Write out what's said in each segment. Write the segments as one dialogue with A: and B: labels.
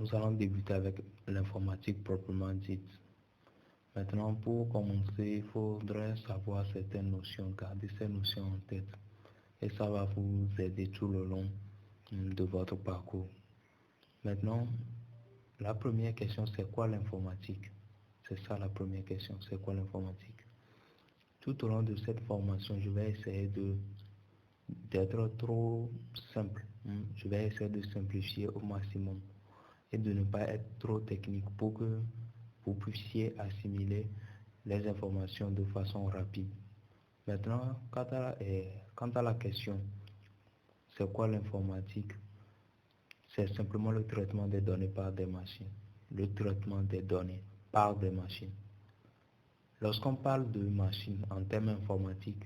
A: Nous allons débuter avec l'informatique proprement dite. Maintenant, pour commencer, il faudrait savoir certaines notions, garder ces notions en tête. Et ça va vous aider tout le long de votre parcours. Maintenant, la première question, c'est quoi l'informatique? C'est ça la première question, c'est quoi l'informatique? Tout au long de cette formation, je vais essayer d'être trop simple. Je vais essayer de simplifier au maximum et de ne pas être trop technique pour que vous puissiez assimiler les informations de façon rapide. Maintenant, quant à la question, c'est quoi l'informatique? C'est simplement le traitement des données par des machines. Le traitement des données par des machines. Lorsqu'on parle de machines en termes informatiques,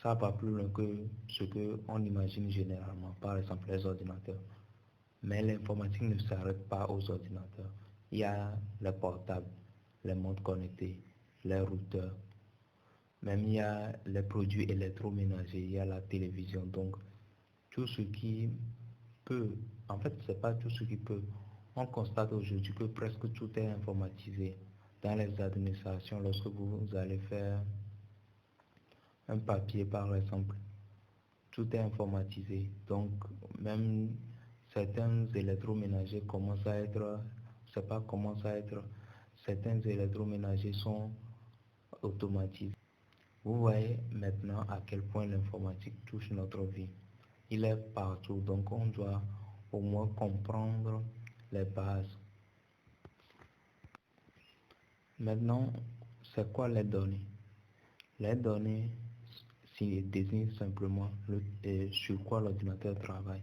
A: ça va plus loin que ce qu'on imagine généralement, par exemple les ordinateurs. Mais l'informatique ne s'arrête pas aux ordinateurs. Il y a les portables, les montres connectées, les routeurs. Même il y a les produits électroménagers, il y a la télévision. Donc, tout ce qui peut, en fait, c'est pas tout ce qui peut. On constate aujourd'hui que presque tout est informatisé. Dans les administrations, lorsque vous allez faire un papier, par exemple, tout est informatisé. Donc, même certains électroménagers commencent à être, je sais pas, commencent à être, certains électroménagers sont automatisés. Vous voyez maintenant à quel point l'informatique touche notre vie. Il est partout, donc on doit au moins comprendre les bases. Maintenant, c'est quoi les données? Les données désignent simplement sur quoi l'ordinateur travaille.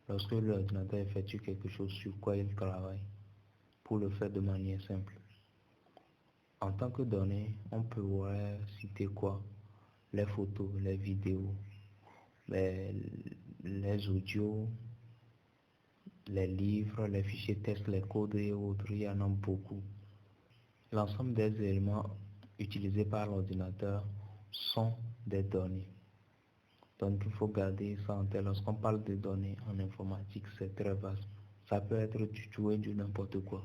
A: Lorsque l'ordinateur effectue quelque chose, sur quoi il travaille, pour le faire de manière simple. En tant que données, on peut citer quoi? Les photos, les vidéos, les audios, les livres, les fichiers texte, les codes et autres, il y en a beaucoup. L'ensemble des éléments utilisés par l'ordinateur sont des données. Donc il faut garder ça en tête. Lorsqu'on parle de données en informatique, c'est très vaste. Ça peut être du tout et du n'importe quoi.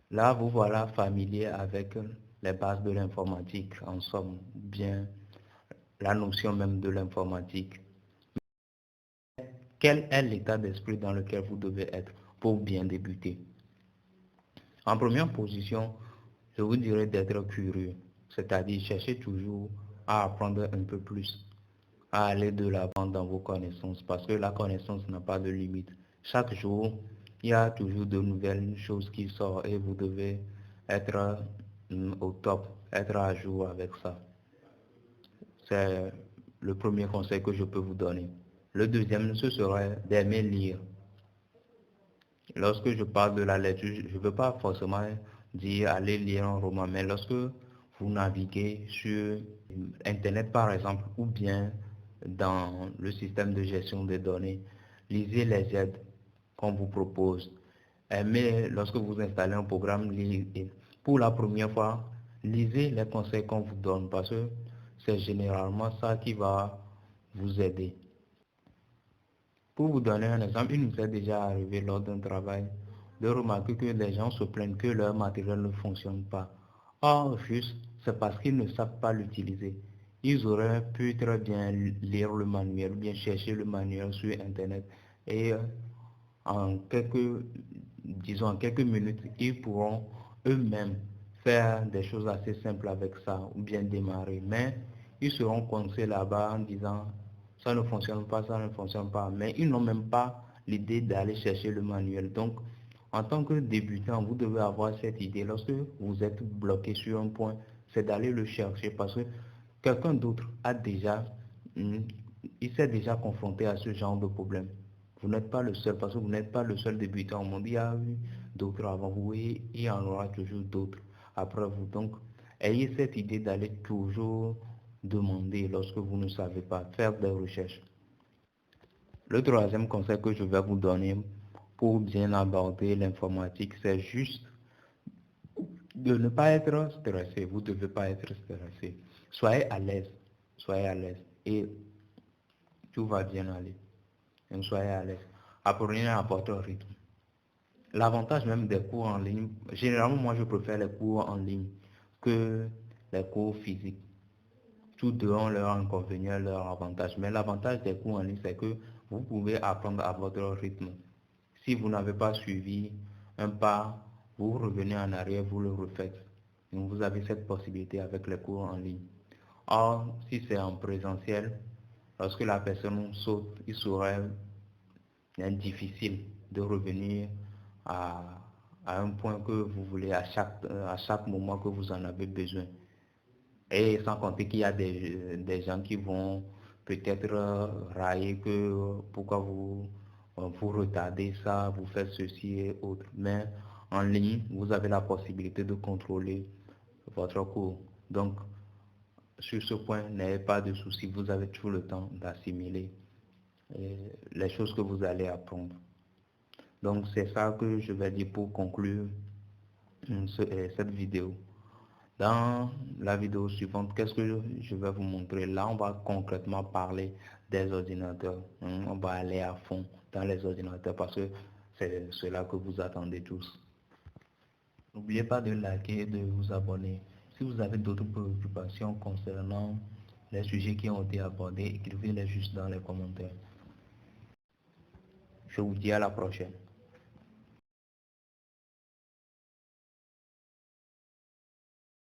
A: Là, vous voilà familier avec les bases de l'informatique, en somme, bien la notion même de l'informatique. Quel est l'état d'esprit dans lequel vous devez être pour bien débuter? En première position, je vous dirais d'être curieux, c'est-à-dire chercher toujours à apprendre un peu plus, à aller de l'avant dans vos connaissances, parce que la connaissance n'a pas de limite. Chaque jour, il y a toujours de nouvelles choses qui sortent et vous devez être au top, être à jour avec ça. C'est le premier conseil que je peux vous donner. Le deuxième, ce serait d'aimer lire. Lorsque je parle de la lecture, je ne veux pas forcément dire aller lire un roman, mais lorsque vous naviguez sur Internet par exemple, ou bien dans le système de gestion des données, lisez les aides qu'on vous propose. Mais lorsque vous installez un programme, pour la première fois, lisez les conseils qu'on vous donne parce que c'est généralement ça qui va vous aider. Pour vous donner un exemple, il nous est déjà arrivé lors d'un travail de remarquer que les gens se plaignent que leur matériel ne fonctionne pas. Or, juste, c'est parce qu'ils ne savent pas l'utiliser. Ils auraient pu très bien lire le manuel ou bien chercher le manuel sur Internet et en disons en quelques minutes, ils pourront eux-mêmes faire des choses assez simples avec ça ou bien démarrer. Mais ils seront coincés là-bas en disant ça ne fonctionne pas, ça ne fonctionne pas. Mais ils n'ont même pas l'idée d'aller chercher le manuel. Donc, en tant que débutant, vous devez avoir cette idée. Lorsque vous êtes bloqué sur un point, c'est d'aller le chercher parce que quelqu'un d'autre a déjà, il s'est déjà confronté à ce genre de problème. Vous n'êtes pas le seul parce que vous n'êtes pas le seul débutant au monde. Il y a eu d'autres avant vous et il y en aura toujours d'autres après vous. Donc, ayez cette idée d'aller toujours demander lorsque vous ne savez pas, faire des recherches. Le troisième conseil que je vais vous donner pour bien aborder l'informatique, c'est juste de ne pas être stressé. Vous ne devez pas être stressé. Soyez à l'aise. Soyez à l'aise et tout va bien aller. Donc, soyez à l'aise. Apprenez à votre rythme. L'avantage même des cours en ligne, généralement, moi, je préfère les cours en ligne que les cours physiques. Tous deux ont leurs inconvénients, leurs avantages. Mais l'avantage des cours en ligne, c'est que vous pouvez apprendre à votre rythme. Si vous n'avez pas suivi un pas, vous revenez en arrière, vous le refaites. Donc, vous avez cette possibilité avec les cours en ligne. Or, si c'est en présentiel, lorsque la personne saute, il serait difficile de revenir à, à un point que vous voulez à chaque moment que vous en avez besoin. Et sans compter qu'il y a des gens qui vont peut-être railler que pourquoi vous retardez ça, vous faites ceci et autre. Mais en ligne, vous avez la possibilité de contrôler votre cours. Donc, sur ce point, n'ayez pas de soucis, vous avez tout le temps d'assimiler les choses que vous allez apprendre. Donc, c'est ça que je vais dire pour conclure cette vidéo. Dans la vidéo suivante, qu'est-ce que je vais vous montrer? Là, on va concrètement parler des ordinateurs. On va aller à fond dans les ordinateurs parce que c'est cela que vous attendez tous. N'oubliez pas de liker et de vous abonner. Si vous avez d'autres préoccupations concernant les sujets qui ont été abordés, écrivez-les juste dans les commentaires. Je vous dis à la prochaine.